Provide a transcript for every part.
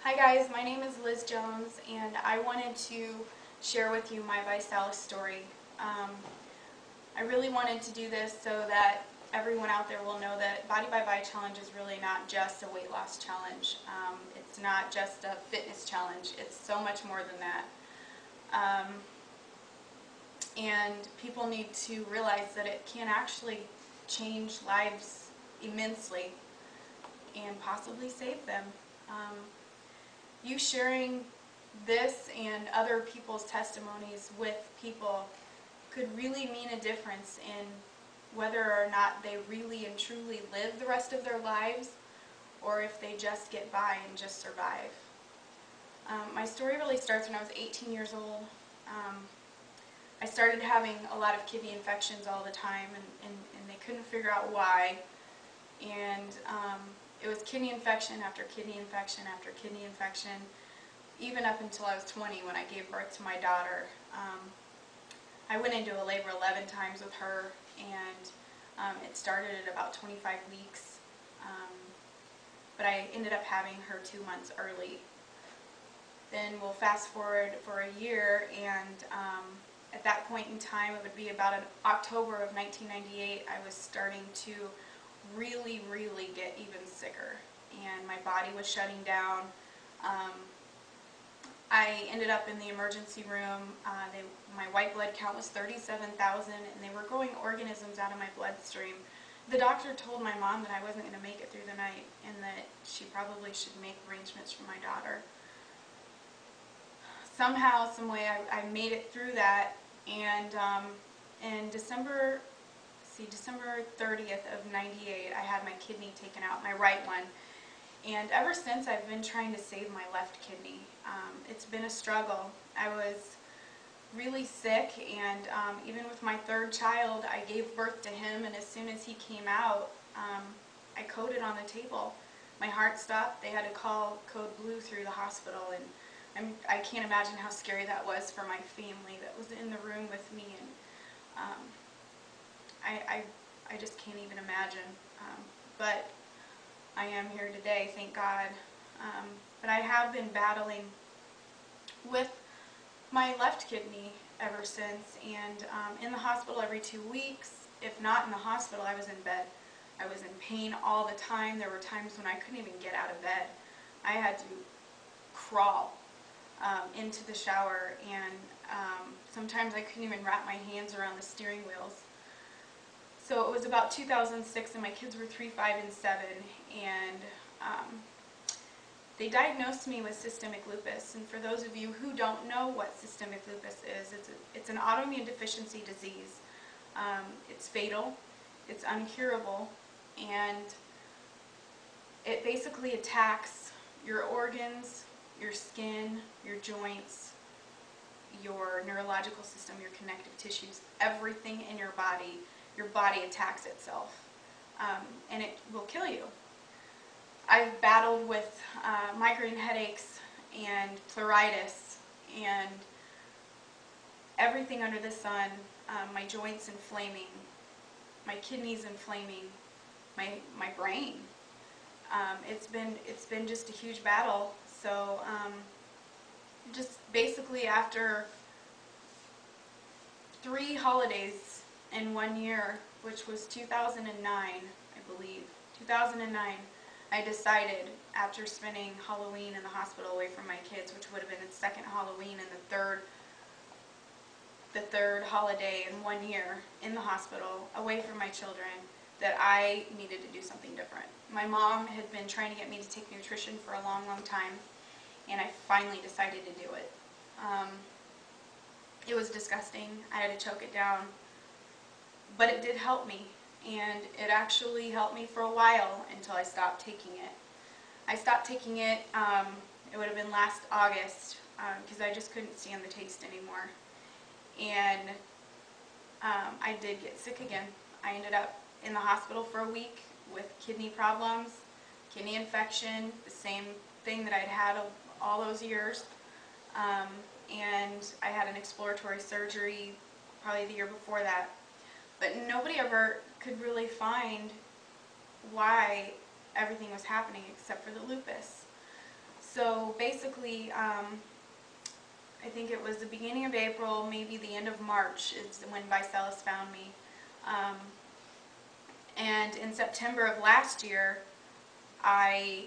Hi guys, my name is Liz Jones and I wanted to share with you my Visalus story. I really wanted to do this so that everyone out there will know that Body by Vi Challenge is really not just a weight loss challenge. It's not just a fitness challenge. It's so much more than that. And people need to realize that it can actually change lives immensely and possibly save them. You sharing this and other people's testimonies with people could really mean a difference in whether or not they really and truly live the rest of their lives or if they just get by and just survive. My story really starts when I was 18 years old. I started having a lot of kidney infections all the time and they couldn't figure out why. And it was kidney infection after kidney infection after kidney infection, even up until I was 20 when I gave birth to my daughter. I went into a labor 11 times with her, and it started at about 25 weeks, but I ended up having her 2 months early. Then we'll fast forward for a year, and at that point in time, it would be about October of 1998, I was starting to really get even sicker, and my body was shutting down. I ended up in the emergency room. My white blood count was 37,000, and they were growing organisms out of my bloodstream. The doctor told my mom that I wasn't going to make it through the night and that she probably should make arrangements for my daughter. Somehow, some way, I made it through that, and in December 30th of 98, I had my kidney taken out, my right one. And ever since, I've been trying to save my left kidney. It's been a struggle. I was really sick, and even with my third child, I gave birth to him, and as soon as he came out, I coded on the table. My heart stopped. They had to call code blue through the hospital, and I can't imagine how scary that was for my family that was in the room with me. And I just can't even imagine. But I am here today, thank God. But I have been battling with my left kidney ever since, and in the hospital every 2 weeks. If not in the hospital, I was in bed. I was in pain all the time. There were times when I couldn't even get out of bed. I had to crawl into the shower, and sometimes I couldn't even wrap my hands around the steering wheels. So it was about 2006, and my kids were 3, 5, and 7, and they diagnosed me with systemic lupus. And for those of you who don't know what systemic lupus is, it's an autoimmune deficiency disease. It's fatal, it's uncurable, and it basically attacks your organs, your skin, your joints, your neurological system, your connective tissues, everything in your body. Your body attacks itself, and it will kill you. I've battled with migraine headaches and pleuritis and everything under the sun, my joints inflaming, my kidneys inflaming, my brain. It's been just a huge battle. So just basically after 3 holidays in 1 year, which was 2009, I believe, 2009, I decided, after spending Halloween in the hospital away from my kids, which would have been the second Halloween and the third holiday in 1 year in the hospital, away from my children, that I needed to do something different. My mom had been trying to get me to take nutrition for a long time, and I finally decided to do it. It was disgusting. I had to choke it down. But it did help me, and it actually helped me for a while until I stopped taking it. I stopped taking it, it would have been last August, because I just couldn't stand the taste anymore. And I did get sick again. I ended up in the hospital for a week with kidney problems, kidney infection, the same thing that I'd had all those years. And I had an exploratory surgery probably the year before that. But nobody ever could really find why everything was happening except for the lupus. So basically, I think it was the beginning of April, maybe the end of March is when Visalus found me. And in September of last year, I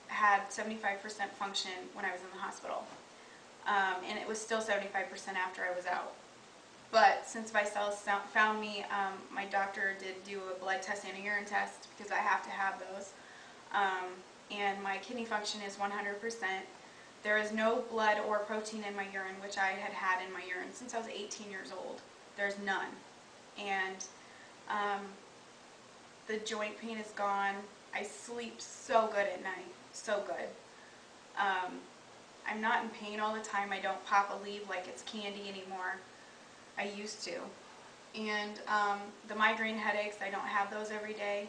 had 75% function when I was in the hospital. And it was still 75% after I was out. But since Visalus found me, my doctor did do a blood test and a urine test because I have to have those. And my kidney function is 100%. There is no blood or protein in my urine, which I had had in my urine since I was 18 years old. There's none. And the joint pain is gone. I sleep so good at night, so good. I'm not in pain all the time. I don't pop a leaf like it's candy anymore. I used to. And the migraine headaches, I don't have those every day.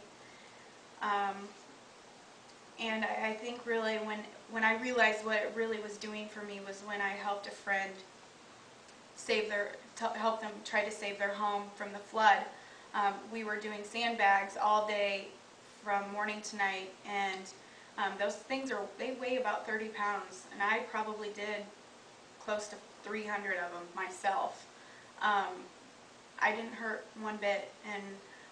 And I think really when I realized what it really was doing for me was when I helped a friend help them try to save their home from the flood. We were doing sandbags all day from morning to night, and those things they weigh about 30 pounds, and I probably did close to 300 of them myself. I didn't hurt one bit, and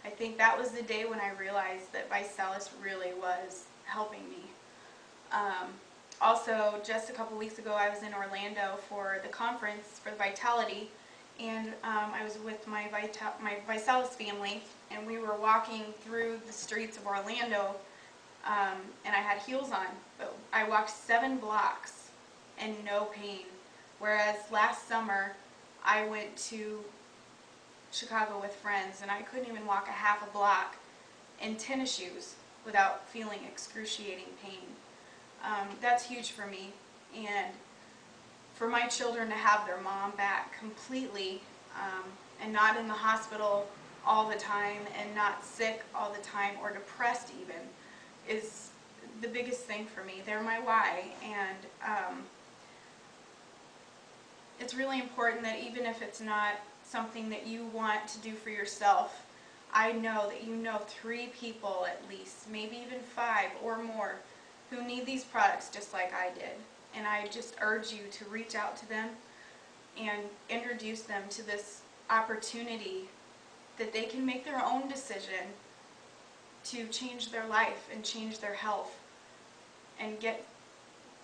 I think that was the day when I realized that Visalus really was helping me. Also, just a couple weeks ago, I was in Orlando for the conference for Vitality, and I was with my Visalus family, and we were walking through the streets of Orlando, and I had heels on, but I walked 7 blocks and no pain, whereas last summer I went to Chicago with friends, and I couldn't even walk a half a block in tennis shoes without feeling excruciating pain. That's huge for me, and for my children to have their mom back completely, and not in the hospital all the time, and not sick all the time, or depressed even, is the biggest thing for me. They're my why, and it's really important that even if it's not something that you want to do for yourself, I know that you know 3 people at least, maybe even 5 or more, who need these products just like I did. And I just urge you to reach out to them and introduce them to this opportunity that they can make their own decision to change their life and change their health and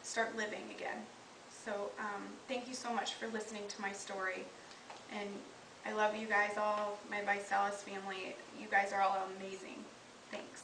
start living again. So thank you so much for listening to my story, and I love you guys all, my Visalus family. You guys are all amazing. Thanks.